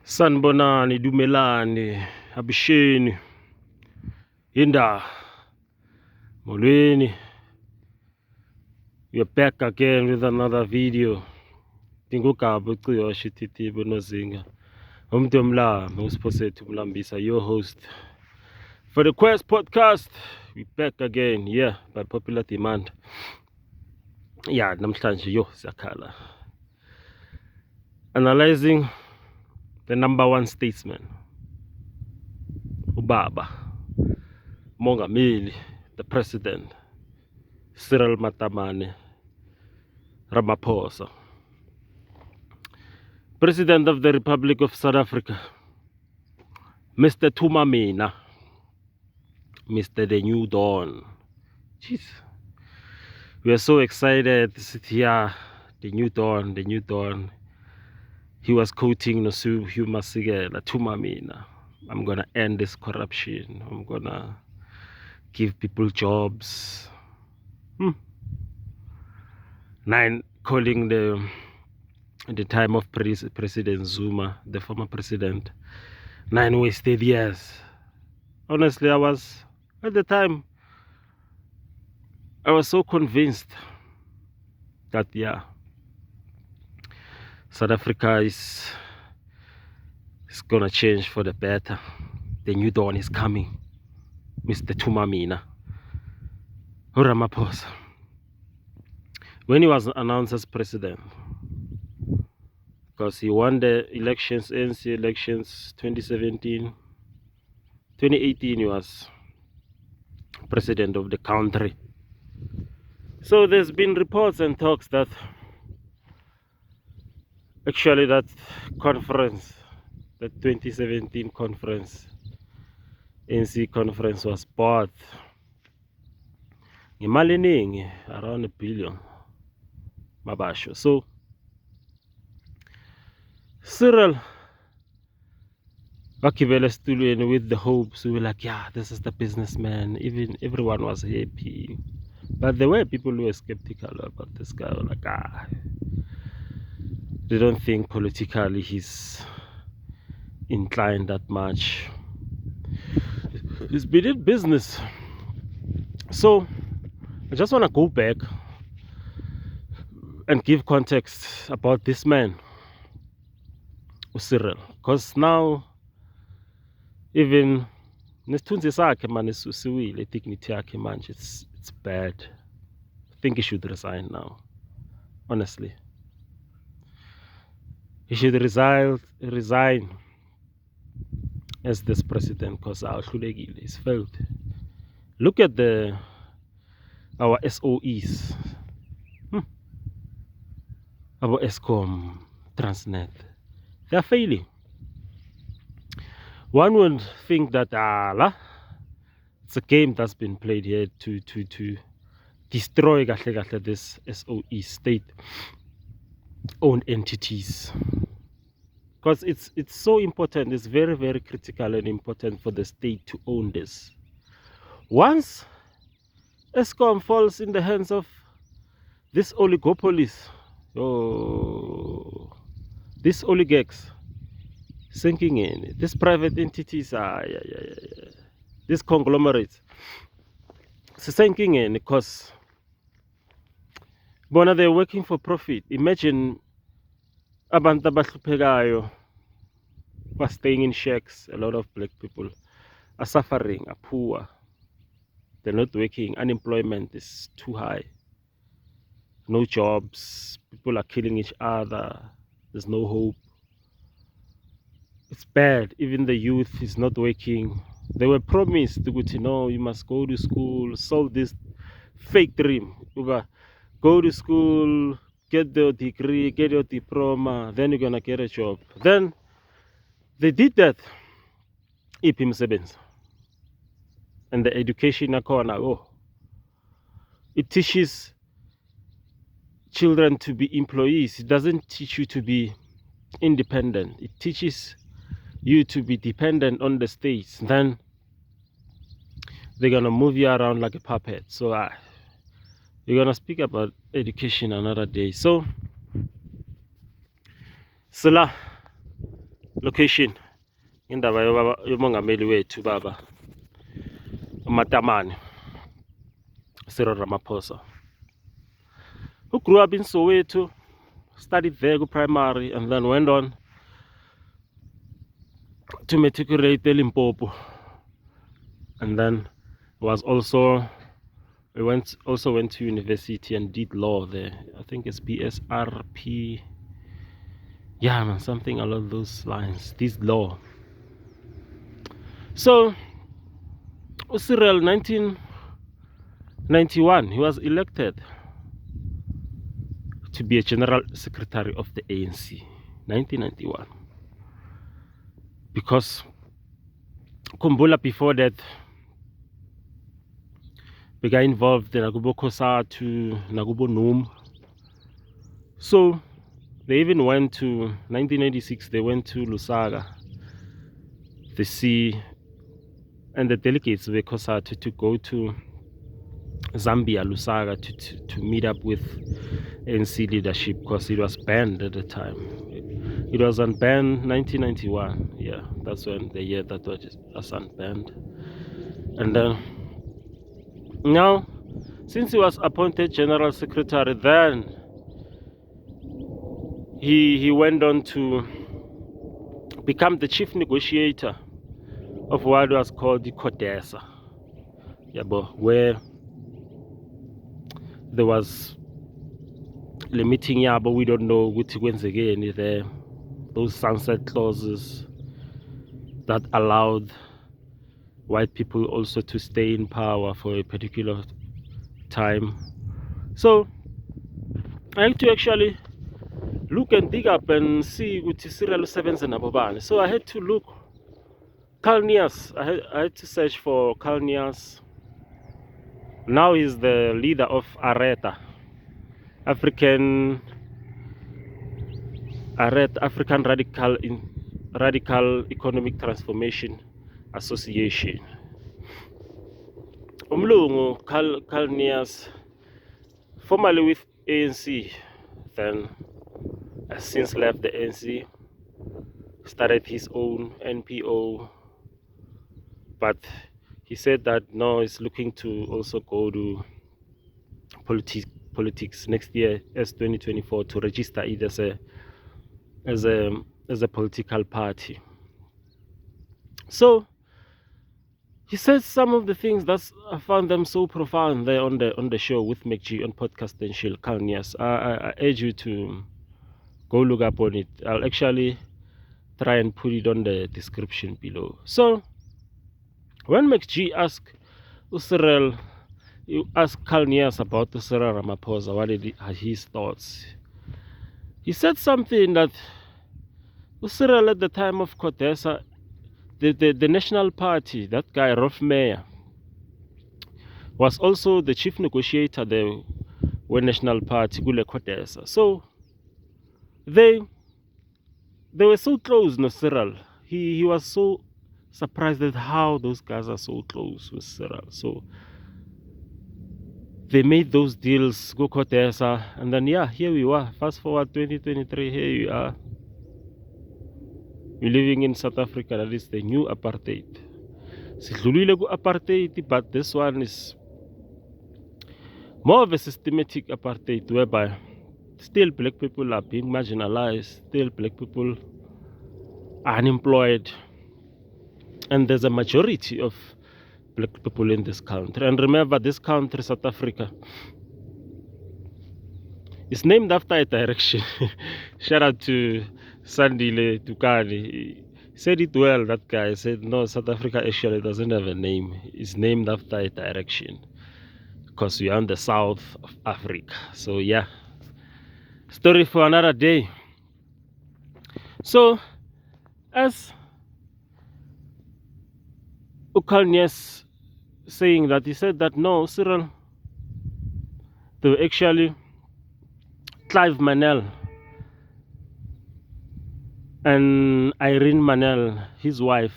Sanibonani, dumelani, abisheni, yinda, molweni. We're back again with another video. Tingugaba uciyosha ititibo nozinga. Umuntu omlami, uSiphosethu Mlambisa, your host. For the Quest podcast, we back again, yeah, by popular demand. Yeah, namhlanje yo siyakhala. Analyzing the number one statesman, Ubaba, Mongameli, the president, Cyril Ramaphosa, President of the Republic of South Africa, Mr. Tumamina, Mr. The New Dawn. Jeez. We are so excited to sit here. The New Dawn, the New Dawn. He was quoting Nosu Humasigela, Tumamina. I'm gonna end this corruption. I'm gonna give people jobs. Calling the time of President Zuma, the former president, 9 wasted years. Honestly, at the time, I was so convinced that, yeah, South Africa is gonna change for the better. The new dawn is coming. Mr. Tumamina Ramaphosa. When he was announced as president, because he won the elections, ANC elections 2017, 2018 he was president of the country. So there's been reports and talks that actually that conference, the 2017 conference, ANC conference, was bought imali eningi, around $1 billion mabasho. So Cyril wakibela estulweni with the hopes. We were like, yeah, this is the businessman. Even everyone was happy, but there were people who were skeptical about this guy. Were like, they don't think politically he's inclined that much. He's been in business. So I just want to go back and give context about this man, Cyril, because now even nesithunzi sakhe man isusiwile, dignity yakhe manje, it's bad. I think he should resign now, honestly. He should resign as this president, because he's failed. Look at our SOEs, our Eskom, Transnet. They are failing. One would think that it's a game that's been played here to destroy this SOE, state-owned entities. Because it's so important. It's very, very critical and important for the state to own this. Once Eskom falls in the hands of this oligopolies, these oligarchs sinking in, these private entities, these conglomerates sinking in, because they're working for profit. Imagine abantu abahluphekayo were staying in shacks. A lot of black people are suffering, are poor. They're not working. Unemployment is too high. No jobs. People are killing each other. There's no hope. It's bad. Even the youth is not working. They were promised to go you must go to school, solve this fake dream. Go to school, get your degree, get your diploma, then you're gonna get a job. Then they did that. And the education it teaches children to be employees. It doesn't teach you to be independent. It teaches you to be dependent on the states. Then they're gonna move you around like a puppet. So we're gonna speak about education another day. So Sila, location indaba yomongameli wethu baba uMatamane Cyril Ramaphosa, who grew up in Soweto, studied there primary, and then went on to matriculate in Limpopo, and then went to university and did law there. I think it's BSRP. Yeah, man, something along those lines. This law. So, Cyril, 1991, he was elected to be a general secretary of the ANC. 1991. Because Kumbula before that, we got involved in Nagubo Kosa to Nagubo Num. So they even went to 1996, they went to Lusaka, the sea, and the delegates were Kosa to go to Zambia, Lusaka, to meet up with ANC leadership because it was banned at the time. It was unbanned 1991. Yeah, that's when the year that was unbanned. And then now, since he was appointed general secretary, then he went on to become the chief negotiator of what was called the Codesa. Yeah, but where there was limiting, yeah, but we don't know what wins again there. Those sunset clauses that allowed white people also to stay in power for a particular time. So I had to actually look and dig up and see what Cyril Sevens and Abobane. So I had to look Niehaus. I had to search for Niehaus. Now he's the leader of ARETA, African Radical Economic Transformation Association. Umlungu Niehaus, formerly with ANC, then has since left the ANC, started his own NPO, but he said that now he's looking to also go to politics next year as 2024 to register it as a political party. So he says some of the things that I found them so profound there on the show with McG on podcast and Shil Niehaus. I urge you to go look up on it. I'll actually try and put it on the description below. So when McG asked Cyril, you asked Niehaus about Cyril Ramaphosa, what are his thoughts? He said something that Cyril at the time of Codesa, the National Party, that guy Rolf Meyer, was also the chief negotiator there when National Party Gule Codesa. So they were so close, no Cyril. He was so surprised at how those guys are so close with Cyril. So they made those deals, go Codesa, and then yeah, here we are. Fast forward 2023, here we are. We're living in South Africa, that is the new apartheid. Sidlulile ku apartheid, but this one is more of a systematic apartheid whereby still black people are being marginalized, still black people are unemployed, and there's a majority of black people in this country. And remember, this country, South Africa, is named after a direction. Shout out to Sandile Tukani. He said it well, that guy. He said, no, South Africa actually doesn't have a name. It's named after a direction because we are in the south of Africa. So yeah, story for another day. So as Niehaus saying that, he said that no, Cyril, they were actually Clive Manel and Irene Manel, his wife,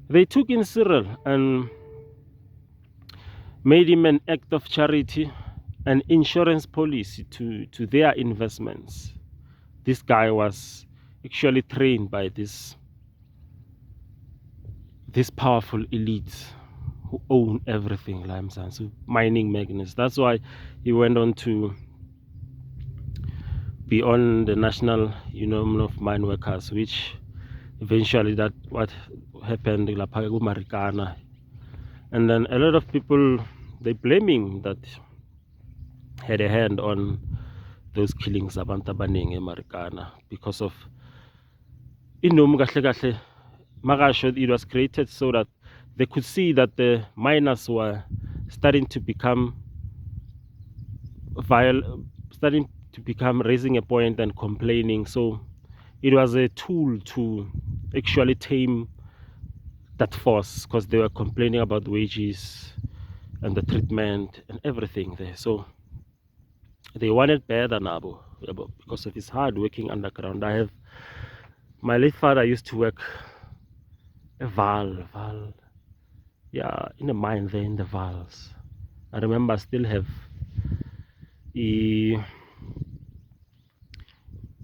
they took in Cyril and made him an act of charity and insurance policy to their investments. This guy was actually trained by this powerful elites who own everything, so mining magnates. That's why he went on to be on the National Union of Mine Workers, which eventually that what happened in Marikana. And then a lot of people, they blaming that had a hand on those killings abantu abaningi eMarikana because of Magasho. It was created so that they could see that the miners were starting to become raising a point and complaining. So it was a tool to actually tame that force, because they were complaining about wages and the treatment and everything there. So they wanted better Nabo because of his hard working underground. My late father used to work a Val, yeah, in a mine there in the Vals. I remember I still have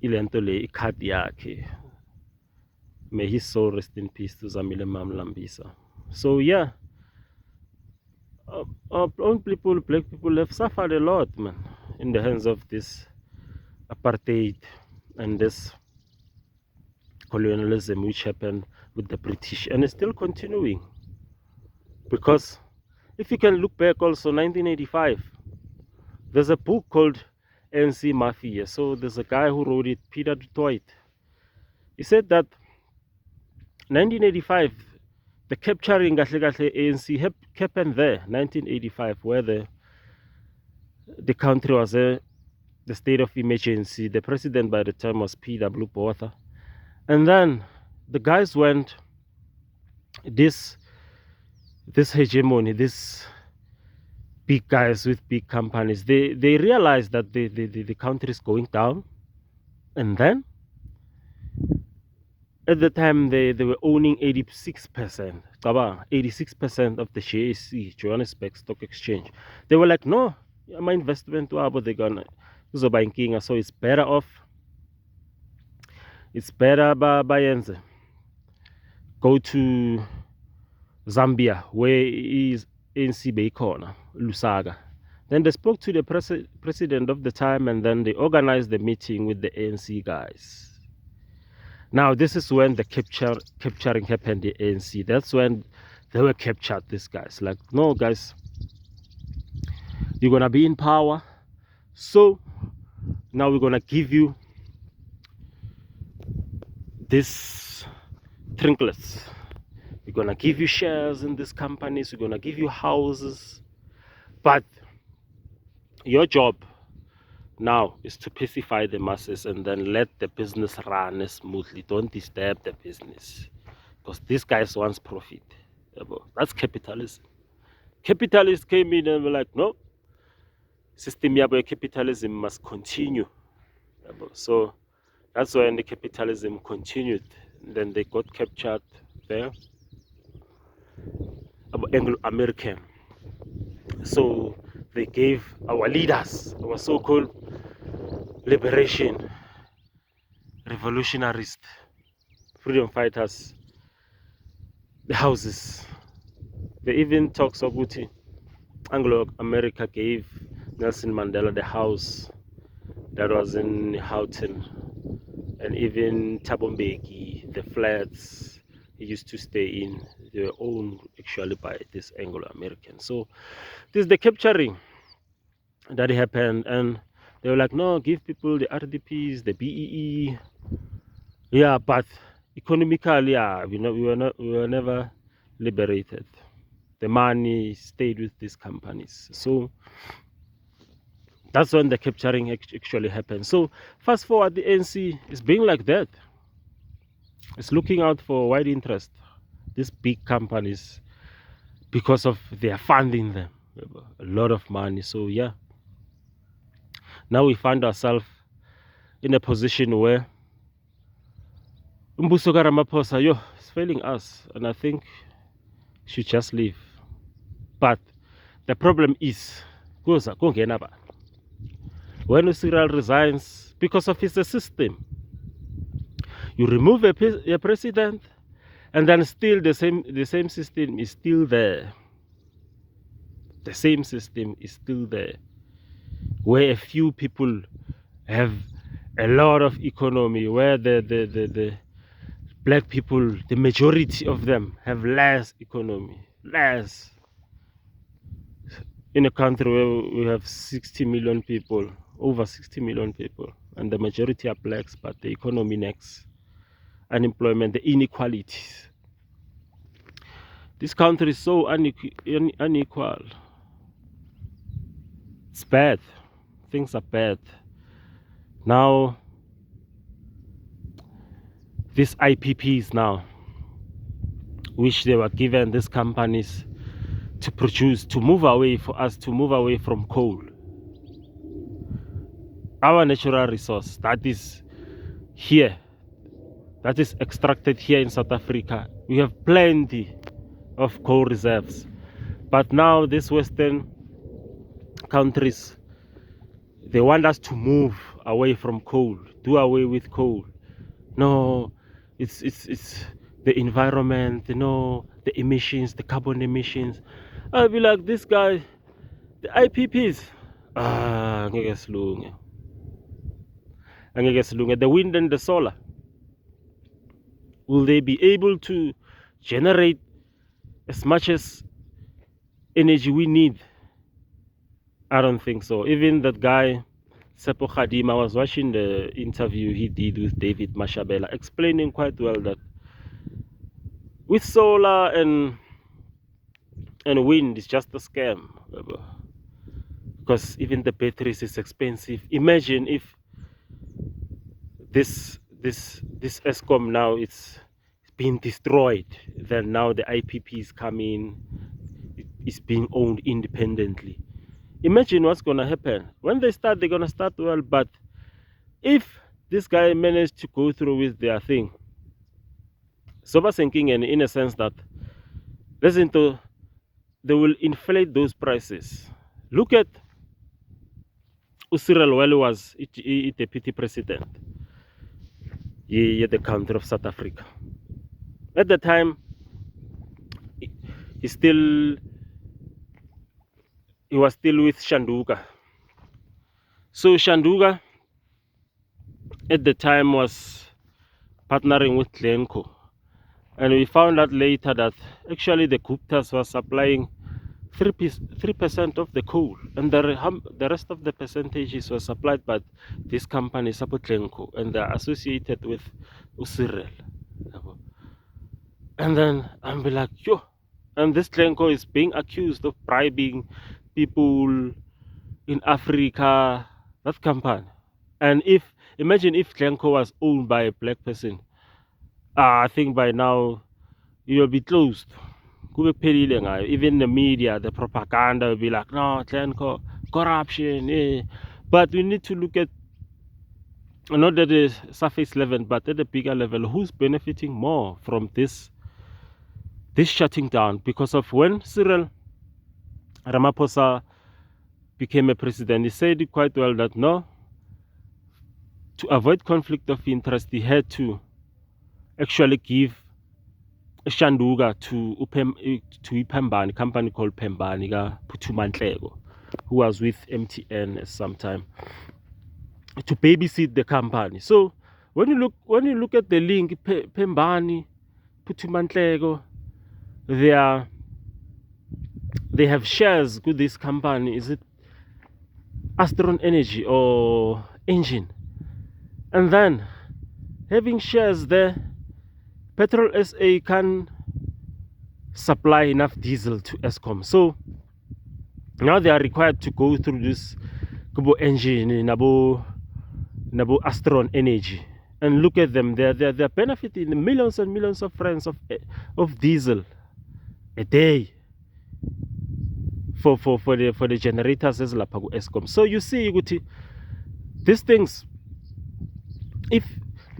ilento le card yakhe. May his soul rest in peace to Zamile Mamlambisa. So yeah, own people, black people have suffered a lot, man, in the hands of this apartheid and this colonialism which happened with the British, and it's still continuing. Because if you can look back also, 1985, there's a book called ANC Mafia. So there's a guy who wrote it, Peter Dwight. He said that 1985, the capturing ANC happened there, 1985, where the country was the state of emergency. The president by the time was P.W. Botha. And then the guys went, this hegemony, this big guys with big companies, they realized that the country is going down. And then at the time they were owning 86%, 86% of the JSE, Johannesburg Stock Exchange. They were like, no, my investment they're gonna banking, so it's better off. It's better by go to Zambia, where is ANC Baycorner, Lusaka. Then they spoke to the president of the time, and then they organized the meeting with the ANC guys. Now this is when the capturing happened, the ANC. That's when they were captured, these guys. Like, no guys, you're gonna be in power, so now we're gonna give you this trinkets. We're gonna give you shares in these companies, we're gonna give you houses, but your job now is to pacify the masses and then let the business run smoothly. Don't disturb the business, because these guys want profit. That's capitalism. Capitalists came in and were like, no, system yabo capitalism must continue. So that's when the capitalism continued. Then they got captured there, Anglo-American. So they gave our leaders, our so-called liberation revolutionists, freedom fighters, the houses. They even talk so good. Anglo-America gave Nelson Mandela the house that was in Houghton, and even Thabo Mbeki, the flats he used to stay in, they were owned actually by this Anglo-American. So this is the capturing that happened, and they were like, no, give people the RDPs, the BEE. Yeah, but economically, yeah, we were never liberated. The money stayed with these companies. So that's when the capturing actually happened. So fast forward, the ANC is being like that. It's looking out for wide interest, these big companies, because of their funding them a lot of money. So yeah, now we find ourselves in a position where Cyril Ramaphosa, is failing us, and I think should just leave. But the problem is, when Cyril resigns, because of his system, You remove a president, and then still the same system is still there. The same system is still there, where a few people have a lot of economy, where the black people, the majority of them, have less economy, less. In a country where we have 60 million people, over 60 million people, and the majority are blacks, but the economy next, unemployment, the inequalities. This country is so unequal. It's bad. Things are bad. Now, these IPPs now, which they were given these companies to produce, to move away from coal. Our natural resource that is here, that is extracted here in South Africa. We have plenty of coal reserves. But now these Western countries, they want us to move away from coal, do away with coal. No, it's the environment, the emissions, the carbon emissions. I'll be like, this guy, the IPPs, angeke silunge. The wind and the solar, will they be able to generate as much as energy we need? I don't think so. Even that guy Sepo Khadim, I was watching the interview he did with David Mashabela, explaining quite well that with solar and wind, it's just a scam, because even the batteries is expensive. Imagine if this ESCOM now it's being destroyed, then now the IPPs come in, it's being owned independently. Imagine what's gonna happen when they start. They're gonna start well, but if this guy managed to go through with their thing, so was thinking, and in a sense that, listen to, they will inflate those prices. Look at Cyril while he was deputy president in the country of South Africa. At the time, he was still with Shanduka. So Shanduka at the time was partnering with Glencoe, and we found out later that actually the Guptas were supplying 3% of the coal, and the rest of the percentages were supplied by this company, Glencoe, and they're associated with Cyril. And then I'm be like, yo, and this Glencoe is being accused of bribing people in Africa, that company. And imagine if Glencoe was owned by a black person, I think by now it will be closed. Even the media, the propaganda will be like, no, Glencoe, corruption. But we need to look at, not at the surface level, but at the bigger level, who's benefiting more from this shutting down? Because of when Cyril Ramaphosa became a president, he said it quite well that no, to avoid conflict of interest, he had to actually give Shanduka to Pembani, a company called Pembani, Putumantlego, who was with MTN at some time, to babysit the company. So when you look at the link, Pembani, Putumantlego, they have shares with this company. Is it Astron Energy or Engine? And then having shares there, Petrol SA can supply enough diesel to ESCOM. So now they are required to go through this Kubo Engine, Nabo Astron Energy, and look at them. They're benefiting millions and millions of francs of diesel a day for the generators as Lapago ESCOM. So you see, these things. If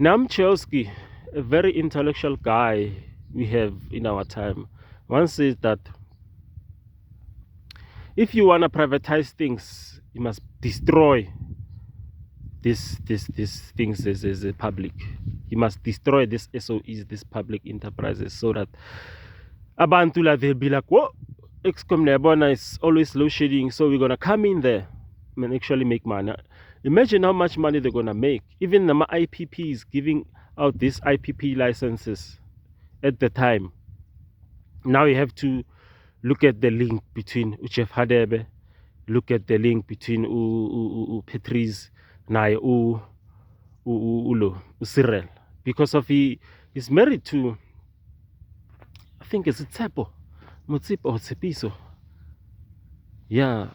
Namchelsky, a very intellectual guy we have in our time, once said that if you want to privatize things, you must destroy these things as a public. He must destroy this SOEs, these public enterprises, so that abantu they'll be like, whoa, Excom Nebona is always load shedding, so we're gonna come in there and actually make money. Imagine how much money they're gonna make. Even the IPPs giving out these IPP licenses at the time. Now you have to look at the link between Uchef Hadebe, look at the link between Patrice Naye Cyril, because of he's married to, I think it's Tsepo, Motsipo or Tsepiso. Yeah,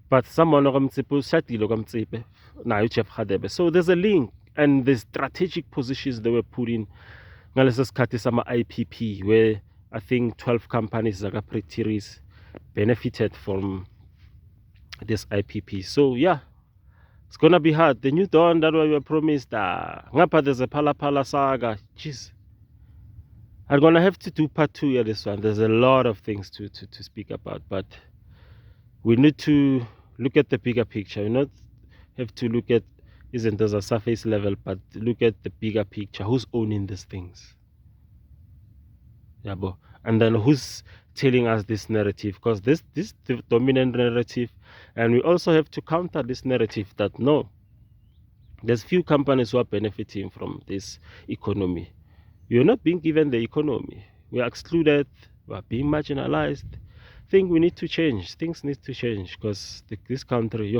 but someone of Mtsipo Shatilo Gamtsipe, Naye Uchef Hadebe. So there's a link, and the strategic positions they were put in. Ngalesos khathi sama IPP, where I think 12 companies Zagapretiris benefited from this IPP. So yeah, it's gonna be hard. The new dawn that we were promised, ngapha there's a pala saga. Jeez, I'm gonna have to do part 2 of this one. There's a lot of things to speak about, but we need to look at the bigger picture. We not have to look at isn't as a surface level, but look at the bigger picture. Who's owning these things? Yeah, bo. And then who's telling us this narrative? Because this the dominant narrative, and we also have to counter this narrative that no, there's few companies who are benefiting from this economy. We are not being given the economy. We are excluded. We are being marginalized. I think we need to change. Things need to change, because this country,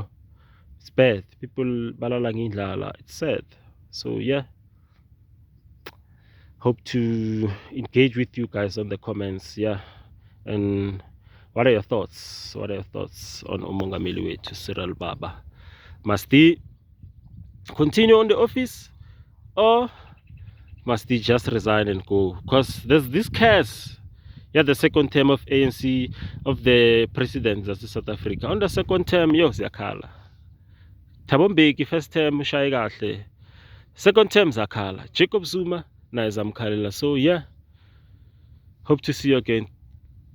it's bad. People balalang indlala. It's sad. So yeah, hope to engage with you guys on the comments. Yeah, and what are your thoughts? What are your thoughts on Umongameli wethu Cyril Baba? Must he continue on the office, or must he just resign and go? Because there's this case. Yeah, the second term of ANC, of the president of South Africa. On the second term, ziyakhala. Thabo Mbeki first term ushaye kahle. Second term zakhala. Jacob Zuma naye zamkhalela. So yeah, hope to see you again.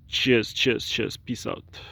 Cheers. Peace out.